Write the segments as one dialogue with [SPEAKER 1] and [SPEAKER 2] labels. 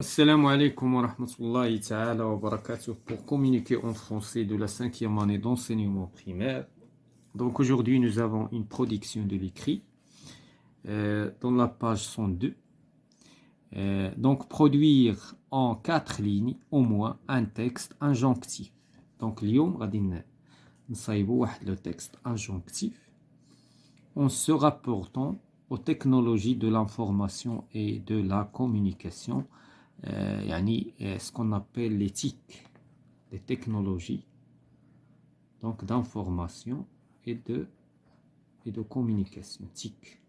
[SPEAKER 1] Assalamu alaikum wa rahmatullahi ta'ala wa barakatuh pour communiquer en français de la cinquième année d'enseignement primaire. Donc aujourd'hui nous avons une production de l'écrit dans la page 102. Donc produire en 4 lignes au moins un texte injonctif. Donc اليوم غادي نصايبوا واحد le texte injonctif en se rapportant aux technologies de l'information et de la communication. Ce qu'on appelle l'éthique des technologies donc d'information et de communication, TIC.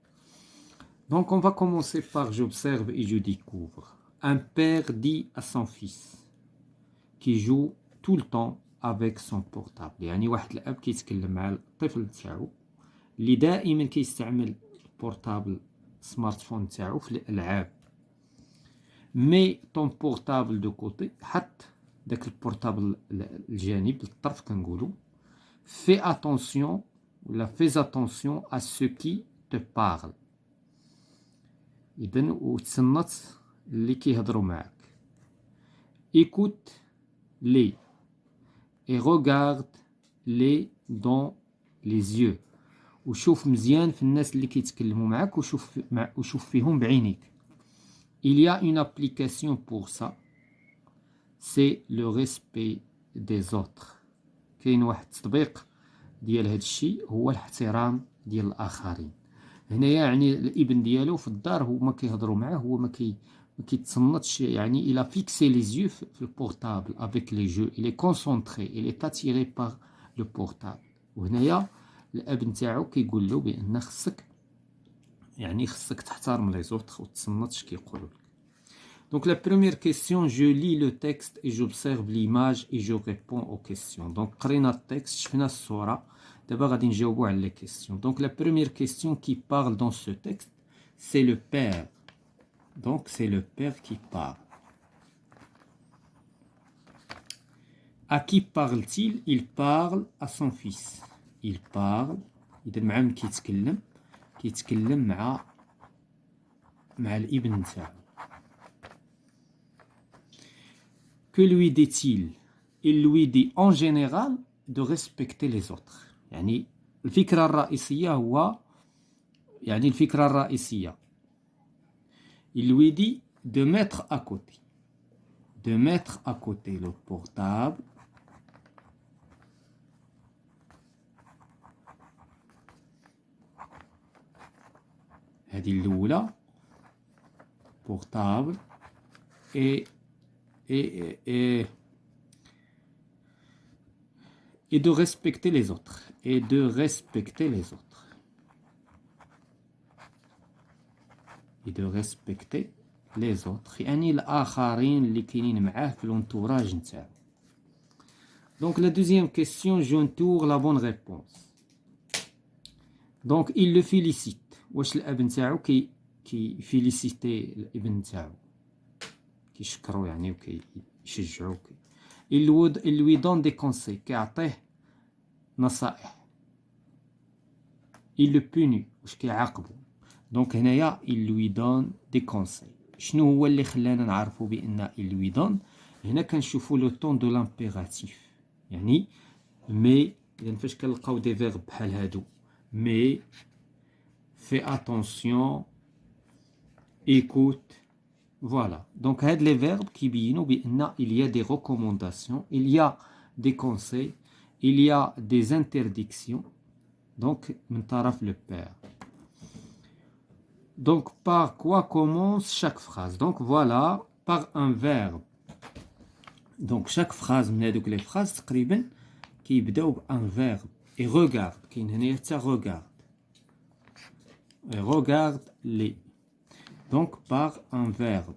[SPEAKER 1] Donc on va commencer par j'observe et je découvre. Un père dit à son fils qui joue tout le temps avec son portable. يعني واحد الأب كيتكلم مع الطفل تاعو اللي دائما كيستعمل البورتابل سمارت فون تاعو في الألعاب. مي طون بورتابل دو كوتي، حط داك البورتابل الجانب الطرف كنقولو. في اتونسيون ولا فيز اتونسيون ا سو كي te parle. اذا وتصنت اللي كيهضروا معاك. écoute les et regarde les dans les yeux. وشوف مزيان في الناس اللي كيتكلموا معاك وشوف فيهم بعينيك. Il y a une application pour ça, c'est le respect des autres. كاين واحد التطبيق ديال هذا الشيء هو الاحترام ديال الآخرين. هنايا يعني الابن ديالو في الدار هو ما كيهضروا معاه، هو ما كيتصنتش، يعني il a fixé les yeux في البورتابل avec les jeux, il est concentré, il est attiré par le portable. وهنايا الاب نتاعو كيقول له بان خصك تحترم les autres وتصنتش كيقولوا لك. Donc la première question, je lis le texte et j'observe l'image et je réponds aux questions. Donc قرينا التكست، شفنا الصورة، دابا غادي نجاوبوا على les questions. Donc la première question qui parle dans ce texte, c'est le père. Donc c'est le père qui parle. À qui parle-t-il? Il parle à son fils. Il parle، إذا مع من كيتكلم مع الابن تاعو. Que lui dit-il? Il lui dit en général de respecter les autres. يعني الفكرة الرئيسية il lui dit de mettre à côté le portable هذه الأولى portable et de respecter les autres. يعني الآخرين اللي كاينين معاه في l'entourage نتاعو. Donc la deuxième question, j'entoure la bonne réponse. Donc il le félicite. واش الاب نتاعو كيفيليسيتي الابن نتاعو، كيشكرو يعني وكيشجعو. il lui donne des conseils، كيعطيه نصائح. il le punit، واش كيعاقبو. دونك هنايا il lui donne des conseils. شنو هو اللي خلانا نعرفو بان il lui donne؟ هنا كنشوفو لو طون دو لامبيراتيف، يعني مي. اذا فاش كنلقاو دي فيرب بحال هادو مي، fais attention, écoute, voilà. Donc هاد les verbes كيبينوا بان il y a des recommandations, il y a des conseils, il y a des interdictions. Donc من طرف le père. Donc par quoi commence chaque phrase? Donc voilà, par un verbe. Donc chaque phrase من هادوك les phrases تقريبا كيبداو بان verbe. Et regarde، كاين هنايا حتى regarde. Et regarde-les. Donc par un verbe.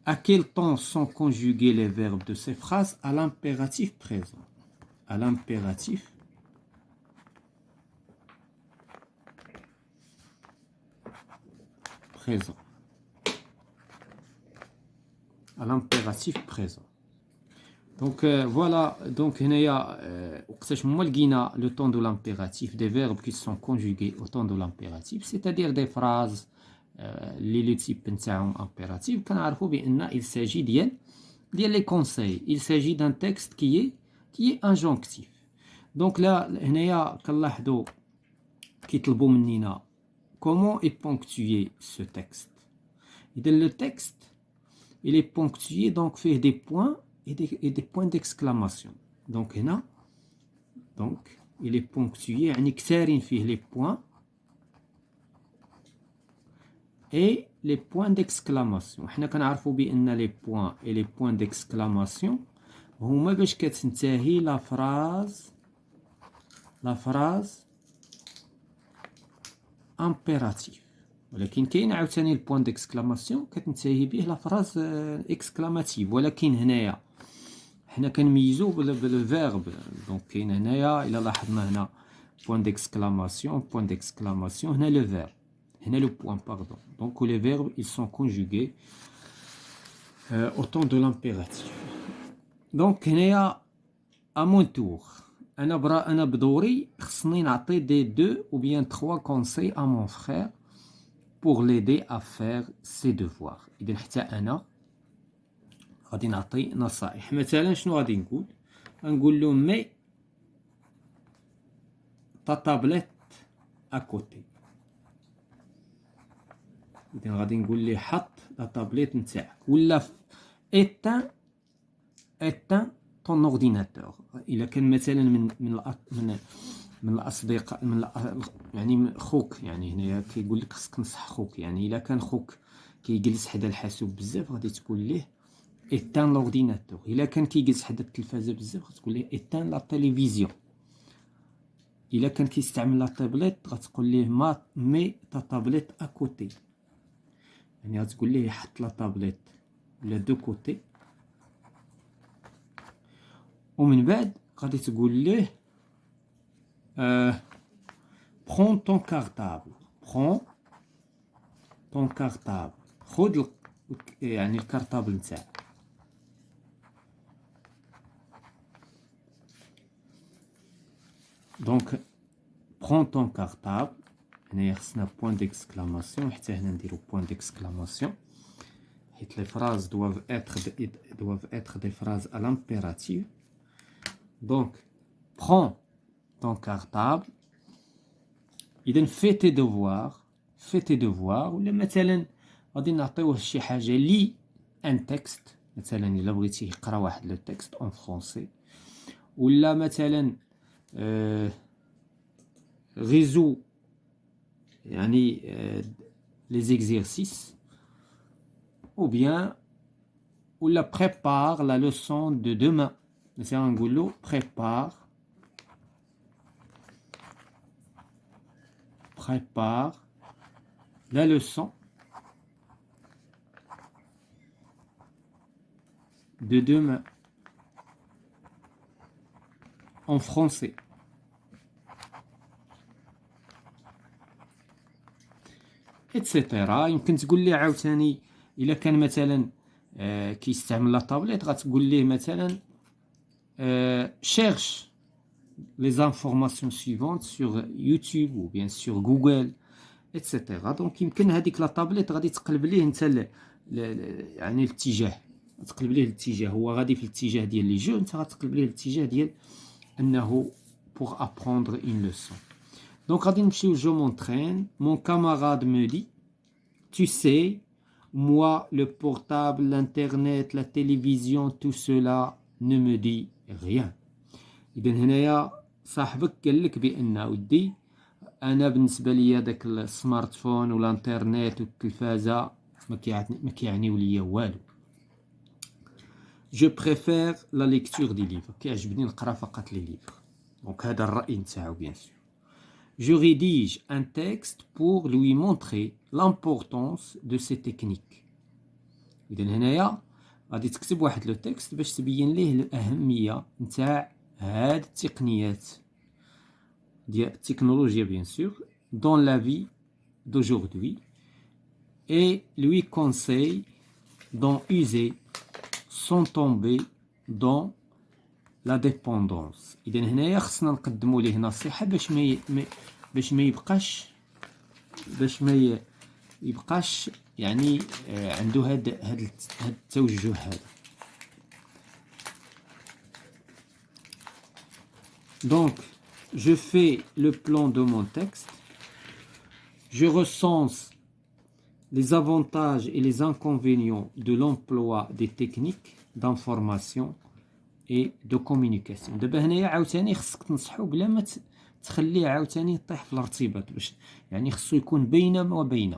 [SPEAKER 1] À quel temps sont conjugués les verbes de ces phrases? À l'impératif présent. À l'impératif présent. À l'impératif présent. Donc voilà, donc وقتاش هما لقينا le temps de l'impératif, des verbes qui sont conjugués au temps de l'impératif, c'est-à-dire des phrases اللي لو تيب نتاعهم امبيراتيف كنعرفوا بان il s'agit ديال لي كونساي il s'agit d'un texte qui est injonctif. دونك لا هنايا كنلاحظوا كيطلبوا مننا comment est ponctué ce texte. إذا le texte il est ponctué donc فيه des points et des points d'exclamation. donc هنا donc il est ponctué يعني كثارين فيه les points et les points d'exclamation. حنا كنعرفوا بان les points et les points d'exclamation هما باش كتنتهي لا phrase impérative. ولكن كاين عاوتاني البوان ديكسكلاماسيون كتنتهي به لا فراز اكسكلاماتيف. ولكن هنايا حنا كنميزو بالفيرب. دونك كاين هنايا الا لاحظنا هنا بوان ديكسكلاماسيون هنا لو فيرب هنا لو بوان باردون. دونك لي فيرب ils sont conjugués au temps de l'impératif. دونك هنايا à mon tour انا بدوري خصني نعطي دي 2 ou bien 3 conseils à mon frère pour l'aider à faire ses devoirs. إذا حتى أنا غادي نعطي نصائح. مثلا شنو غادي نقول؟ غنقول له مي تا تابليت أكوتي. إذا غادي نقول ليه حط لا تابليت نتاعك ولا éteins ton ordinateur. إلا كان مثلا من الأصدقاء يعني خوك، يعني هنايا كيقول لك خصك تنصح خوك. يعني إلا كان خوك كيجلس حدا الحاسوب بزاف غادي تقول ليه éteins l'ordinateur. إلا كان كيجلس حدا التلفازة بزاف غتقول ليه éteins la télévision. إلا كان كيستعمل لا تابليت غتقول ليه مي تا تابليت أكوتي. يعني غتقول ليه حط لا تابليت ولا دو كوتي. ومن بعد غادي تقول ليه prends ton cartable. خذ يعني الكارطابل نتاعك. دونك prends ton cartable هنايا خصنا بوان ديكسكلاماسيون. حتى هنا نديرو بوان ديكسكلاماسيون حيت لي فراز doivent être des phrases à l'impératif. Donc prends ton cartable. إذا fais tes devoirs. ولا مثلا غادي نعطيوه شي حاجة لي ان تكست. مثلا إلا بغيتي يقرا واحد لو تكست اون فرونسي، ولا مثلا résout يعني les exercices، ou bien ولا prépare la leçon de demain. مثلا نقولو prépare la leçon de demain en français. etc. يمكن تقول لي عاوتاني إلا كان مثلا كيستعمل لا طابليت غتقول ليه مثلا cherche les informations suivantes sur YouTube ou bien sur Google etc. دونك يمكن هذيك لا طابليت غادي تقلب ليه انت يعني الاتجاه، تقلب ليه الاتجاه. هو غادي في الاتجاه ديال لي جو، انت غتقلب ليه الاتجاه ديال انه pour apprendre une leçon. Donc غادي نمشيو je m'entraîne. Mon camarade me dit tu sais moi le portable, l'internet, la télévision, tout cela ne me dit rien. إذا هنايا صاحبك قال لك بأن ودي أنا بالنسبة ليا داك السمارت فون والانترنت والتلفازة ما كيعنيو ليا والو. Je préfère la lecture des livres. كيعجبني نقرا فقط لي ليفر. دونك هذا الرأي نتاعو بيان سور. Je rédige un texte pour lui montrer l'importance de ces techniques. إذا هنايا غادي تكتب واحد لو تكست باش تبين ليه الأهمية نتاع هاد التقنيات ديال التكنولوجيا bien sûr dans la vie d'aujourd'hui et lui conseille d'en user sans tomber dans la dépendance. إذا هنايا خصنا نقدموا ليه نصيحة باش ما يبقاش يبقاش يعني عنده هاد التوجه هذا. Donc, je fais le plan de mon texte, je recense les avantages et les inconvénients de l'emploi des techniques d'information et de communication. دابا هنايا عاوتاني خصك تنصحو بلا ما تخليه عاوتاني يطيح في الارتباط، باش يعني خصو يكون بين وبين،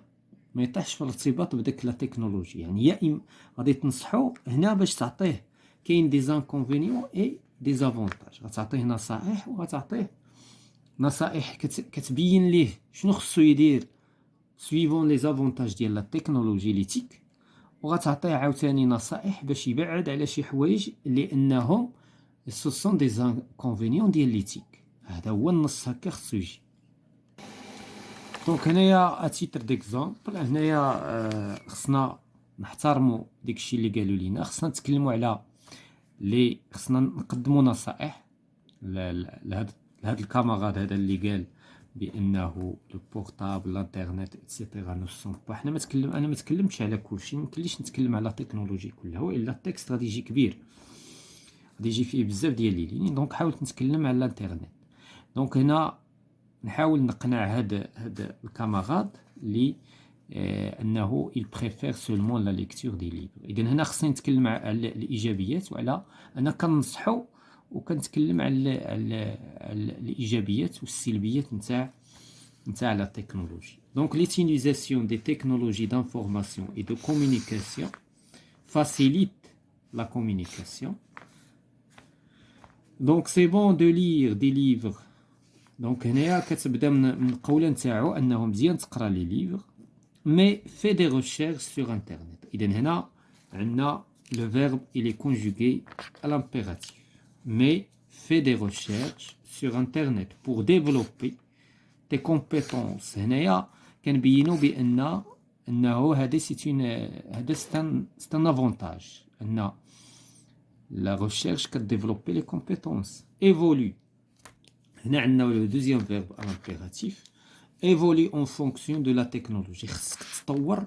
[SPEAKER 1] ما يطيحش في الارتباط بداك لا تكنولوجي. يعني يا اما غادي تنصحو هنا باش تعطيه كاين دي زانكونفينيون اي دي زافونتاج، غتعطيه نصائح وغتعطيه نصائح كتبين ليه شنو خصو يدير suivant les avantages ديال لا تكنولوجي ليتيك، وغتعطيه عاوتاني نصائح باش يبعد على شي حوايج لانهم سو سون دي زانكونفينيون ديال ليتيك. هذا هو النص هكا خصو يجي. دونك هنايا اتيتر ديكزامبل، هنايا خصنا نحترموا داكشي اللي قالوا لينا، خصنا نتكلموا على لي، خصنا نقدموا نصائح لهاد الكاميراد هذا اللي قال بانه لو بورطابل الانترنت اكسيتيرا نو سون با. حنا انا ما تكلمتش على كلشي، ما يمكنليش نتكلم على التكنولوجي كلها، والا التكست غادي يجي كبير، غادي يجي فيه بزاف ديال لي لين. دونك حاولت نتكلم على الانترنت. دونك هنا نحاول نقنع هاد الكاميراد اللي انه il préfère seulement la lecture des livres. اذا هنا خصني نتكلم على الايجابيات، وعلى انا كنصحو وكنتكلم على الايجابيات والسلبيات نتاع لا تكنولوجي. Donc l'utilisation des technologies d'information et de communication facilite la communication. Donc c'est bon de lire des livres. Donc هنايا كتبدا من القوله نتاعو انه مزيان تقرا لي ليفر، mais fais des recherches sur internet. اذا هنا عندنا le verbe il est conjugué à l'impératif. Mais fais des recherches sur internet pour développer tes compétences. هنايا كنبينوا انه هذا c'est un avantage ان la recherche كتديفلوبي les compétences. Évolue. هنا عندنا le deuxième verbe à l'impératif. Évolue en fonction de la technologie. خصك تطور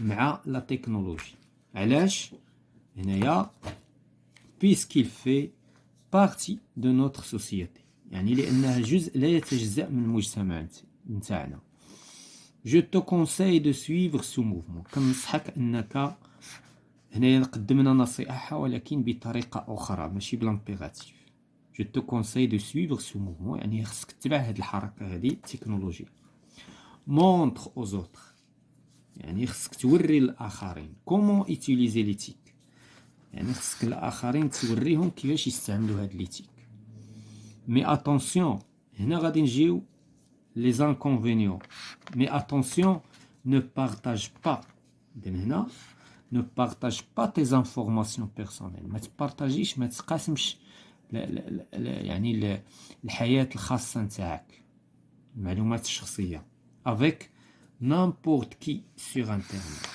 [SPEAKER 1] مع la technologie. علاش؟ هنايا puisqu'il fait partie de notre société، يعني لأنها جزء لا يتجزأ من المجتمع نتاعنا. Je te conseille de suivre ce mouvement. كنصحك أنك، هنايا قدمنا نصيحة ولكن بطريقة أخرى ماشي بالامبيراتيف. Je te conseille de suivre ce mouvement، يعني خصك تتبع هذه الحركة هذه التكنولوجيا. Montre aux autres، يعني خصك توري الآخرين. Comment utiliser l'éthique، يعني خصك الآخرين توريهم كيفاش يستعملوا هاد ليتيك. Mais attention، هنا غادي نجيو les inconvénients. Mais attention، ne partage pas. إذن هنا ne partage pas tes informations personnelles. ما تبارطاجيش، ما تقاسمش يعني الحياة الخاصة نتاعك، المعلومات الشخصية avec n'importe qui sur internet.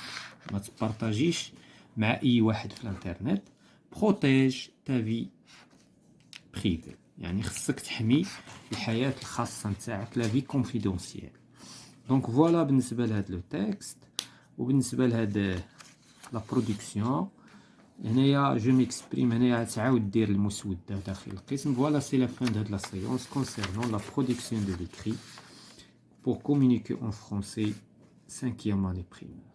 [SPEAKER 1] ما تبارطاجيش مع اي واحد في الانترنت. بروتيج تا في بريفي، يعني خصك تحمي الحياة الخاصة نتاعك، لا في كونفيدونسيال. دونك فوالا بالنسبة لهاد لو تكست، وبالنسبة لهاد لا برودكسيون. هنايا جو ميكسبريم، هنايا تعاود دير المسودة داخل القسم. فوالا سي لا فان دهاد لا سيونس كونسيرنون لا برودكسيون دو ليكري pour communiquer en français 5e année primaire.